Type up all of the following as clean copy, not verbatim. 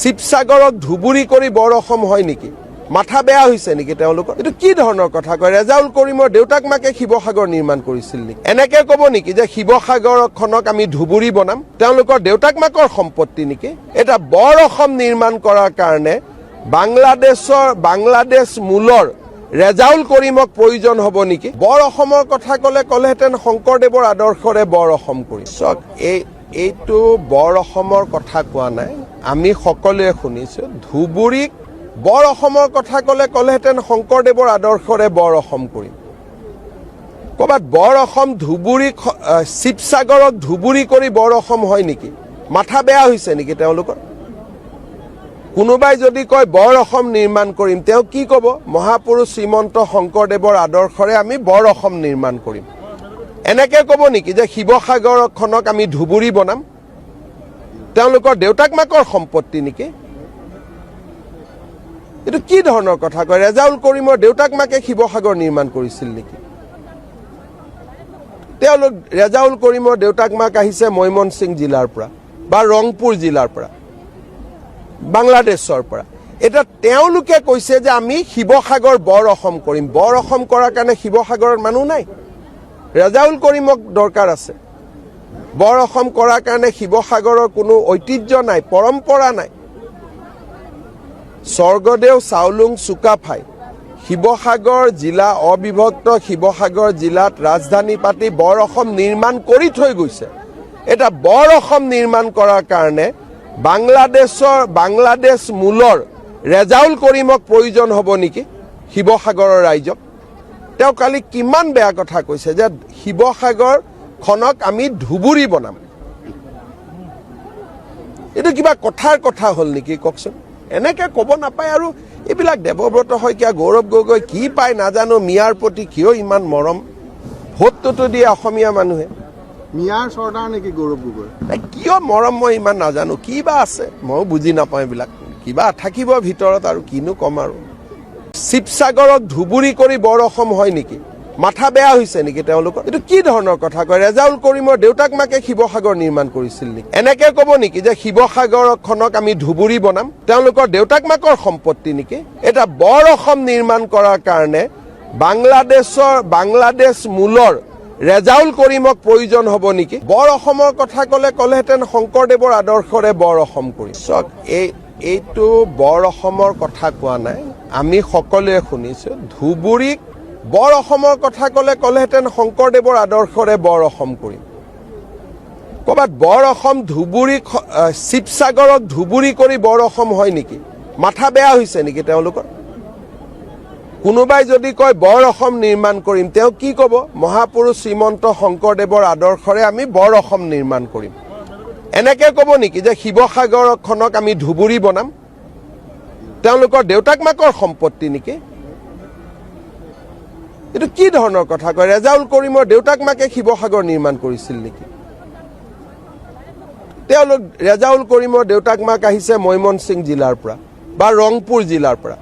শিৱসাগৰক ধুবুৰী কৰি বৰ অসম হয় নেকি? মাথা বেয়া হৈছে নেকি তেওঁলোকৰ? এইটো কি ধৰণৰ কথা কয়? ৰেজাউল কৰিমৰ দেউতাক মাকে শিৱসাগৰ নিৰ্মাণ কৰিছিল নেকি? এনেকে ক'ব নেকি যে শিৱসাগৰখনক আমি ধুবুৰী বনাম? তেওঁলোকৰ দেউতাক মাকৰ সম্পত্তি নেকি? এটা বৰ অসম নিৰ্মাণ কৰাৰ কাৰণে বাংলাদেশ মূলৰ ৰেজাউল কৰিমক প্ৰয়োজন হ'ব নেকি? বৰ অসমৰ কথা ক'লেহেঁতেন শংকৰদেৱৰ আদৰ্শৰে বৰ অসম কৰি চাওক। এইটো বৰ অসমৰ কথা কোৱা নাই, আমি সকলোৱে শুনিছোঁ। ধুবুৰীক বৰ অসমৰ কথা ক'লেহেঁতেন শংকৰদেৱৰ আদৰ্শৰে বৰ অসম কৰিম। ক'ৰবাত বৰ অসম শিৱসাগৰক ধুবুৰী কৰি বৰ অসম হয় নেকি? মাথা বেয়া হৈছে নেকি তেওঁলোকৰ? কোনোবাই যদি কয় বৰ অসম নিৰ্মাণ কৰিম, তেওঁ কি ক'ব? মহাপুৰুষ শ্ৰীমন্ত শংকৰদেৱৰ আদৰ্শৰে আমি বৰ অসম নিৰ্মাণ কৰিম। এনেকে ক'ব নেকি যে শিৱসাগৰখনক আমি ধুবুৰী বনাম? তেওঁলোকৰ দেউতাক মাকৰ সম্পত্তি নেকি? এইটো কি ধৰণৰ কথা কয়? ৰেজাউল কৰিমৰ দেউতাক মাকে শিৱসাগৰ নিৰ্মাণ কৰিছিল নেকি? ৰেজাউল কৰিমৰ দেউতাক মাক আহিছে ময়মনসিং জিলাৰ পৰা বা ৰংপুৰ জিলাৰ পৰা, বাংলাদেশৰ পৰা। এতিয়া তেওঁলোকে কৈছে যে আমি শিৱসাগৰ বৰ অসম কৰিম। বৰ অসম কৰাৰ কাৰণে শিৱসাগৰৰ মানুহ নাই, ৰেজাউল কৰিমক দৰকাৰ আছে। বৰ অসম কৰাৰ কাৰণে শিৱসাগৰৰ কোনো ঐতিহ্য নাই, পৰম্পৰা নাই। স্বৰ্গদেউ চাওলুং চুকাফাই শিৱসাগৰ জিলা, অবিভক্ত শিৱসাগৰ জিলাত ৰাজধানী পাতি বৰ অসম নিৰ্মাণ কৰি থৈ গৈছে। এটা বৰ অসম নিৰ্মাণ কৰাৰ কাৰণে বাংলাদেশ মূলৰ ৰেজাউল কৰিমক প্ৰয়োজন হ'ব নেকি শিৱসাগৰৰ ৰাইজক? তেওঁ কালি কিমান বেয়া কথা কৈছে যে শিৱসাগৰখনক আমি ধুবুৰী বনাম। এইটো কিবা কথাৰ কথা হ'ল নেকি কওকচোন? এনেকে ক'ব নাপায়। আৰু এইবিলাক দেৱব্ৰত শইকীয়া, গৌৰৱ গগৈ কি পায় নাজানো, মিয়াৰ প্ৰতি কিয় ইমান মৰম? ভোটটোতো দিয়ে অসমীয়া মানুহে। মিয়াৰ চৰ্দাৰ নেকি গৌৰৱ গগৈ? কিয় মৰম মই ইমান নাজানো, কিবা আছে ময়ো বুজি নাপাওঁ। এইবিলাক কিবা থাকিব ভিতৰত, আৰু কিনো ক'ম আৰু। শিৱসাগৰক ধুবুৰী কৰি বৰ অসম হয় নেকি? মাথা বেয়া হৈছে নেকি তেওঁলোকৰ? এইটো কি ধৰণৰ কথা কয়? ৰেজাউল কৰিমৰ দেউতাক মাকে শিৱসাগৰ নিৰ্মাণ কৰিছিল নেকি? এনেকে ক'ব নেকি যে শিৱসাগৰখনক আমি ধুবুৰী বনাম? তেওঁলোকৰ দেউতাক মাকৰ সম্পত্তি নেকি? এটা বৰ অসম নিৰ্মাণ কৰাৰ কাৰণে বাংলাদেশ মূলৰ ৰেজাউল কৰিমক প্ৰয়োজন হ'ব নেকি? বৰ অসমৰ কথা ক'লেহেঁতেন শংকৰদেৱৰ আদৰ্শৰে বৰ অসম কৰি চাওক। এইটো বৰ অসমৰ কথা কোৱা নাই, আমি সকলোৱে শুনিছোঁ। ধুবুৰীক বৰ অসমৰ কথা ক'লেহেঁতেন শংকৰদেৱৰ আদৰ্শৰে বৰ অসম কৰিম। ক'ৰবাত বৰ অসম শিৱসাগৰক ধুবুৰী কৰি বৰ অসম হয় নেকি? মাথা বেয়া হৈছে নেকি তেওঁলোকৰ? কোনোবাই যদি কয় বৰ অসম নিৰ্মাণ কৰিম, তেওঁ কি ক'ব? মহাপুৰুষ শ্ৰীমন্ত শংকৰদেৱৰ আদৰ্শৰে আমি বৰ অসম নিৰ্মাণ কৰিম। এনেকে ক'ব নেকি যে শিৱসাগৰখনক আমি ধুবুৰী বনাম? তেওঁলোকৰ দেউতাক মাকৰ সম্পত্তি নেকি? এইটো কি ধৰণৰ কথা কয়? ৰেজাউল কৰিমৰ দেউতাক মাকে শিৱসাগৰ নিৰ্মাণ কৰিছিল নেকি? ৰেজাউল কৰিমৰ দেউতাক মাক আহিছে ময়মনসিং জিলাৰ পৰা বা ৰংপুৰ জিলাৰ পৰা,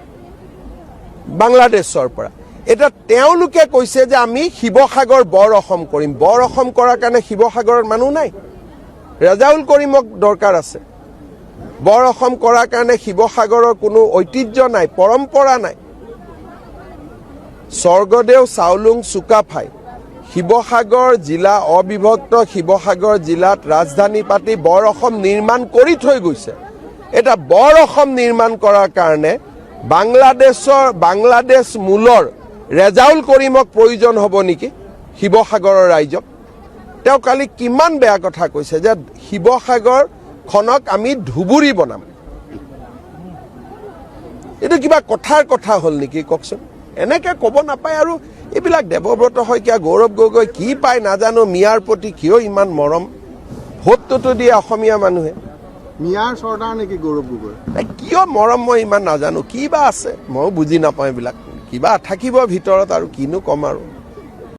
বাংলাদেশৰ পৰা। এতিয়া তেওঁলোকে কৈছে যে আমি শিৱসাগৰ বৰ অসম কৰিম। বৰ অসম কৰাৰ কাৰণে শিৱসাগৰৰ মানুহ নাই, ৰেজাউল কৰিমক দৰকাৰ আছে। বৰ অসম কৰাৰ কাৰণে শিৱসাগৰৰ কোনো ঐতিহ্য নাই, পৰম্পৰা নাই। স্বৰ্গদেউ চাওলুং চুকাফাই শিৱসাগৰ জিলা, অবিভক্ত শিৱসাগৰ জিলাত ৰাজধানী পাতি বৰ অসম নিৰ্মাণ কৰি থৈ গৈছে। এটা বৰ অসম নিৰ্মাণ কৰাৰ কাৰণে বাংলাদেশ মূলৰ ৰেজাউল কৰিমক প্ৰয়োজন হ'ব নেকি শিৱসাগৰৰ ৰাইজক? তেওঁ কালি কিমান বেয়া কথা কৈছে যে শিৱসাগৰখনক আমি ধুবুৰী বনাম। এইটো কিবা কথাৰ কথা হ'ল নেকি কওকচোন? এনেকে ক'ব নাপায়। আৰু এইবিলাক দেৱব্ৰত শইকীয়া, গৌৰৱ গগৈ কি পায় নাজানো, মিয়াৰ প্ৰতি কিয় ইমান মৰম? ভোটটোতো দিয়ে অসমীয়া মানুহে। মিয়াৰ চৰ্দাৰ নেকি গৌৰৱ গগৈ? কিয় মৰম মই ইমান নাজানো, কিবা আছে ময়ো বুজি নাপাওঁ। এইবিলাক কিবা থাকিব ভিতৰত, আৰু কিনো ক'ম আৰু।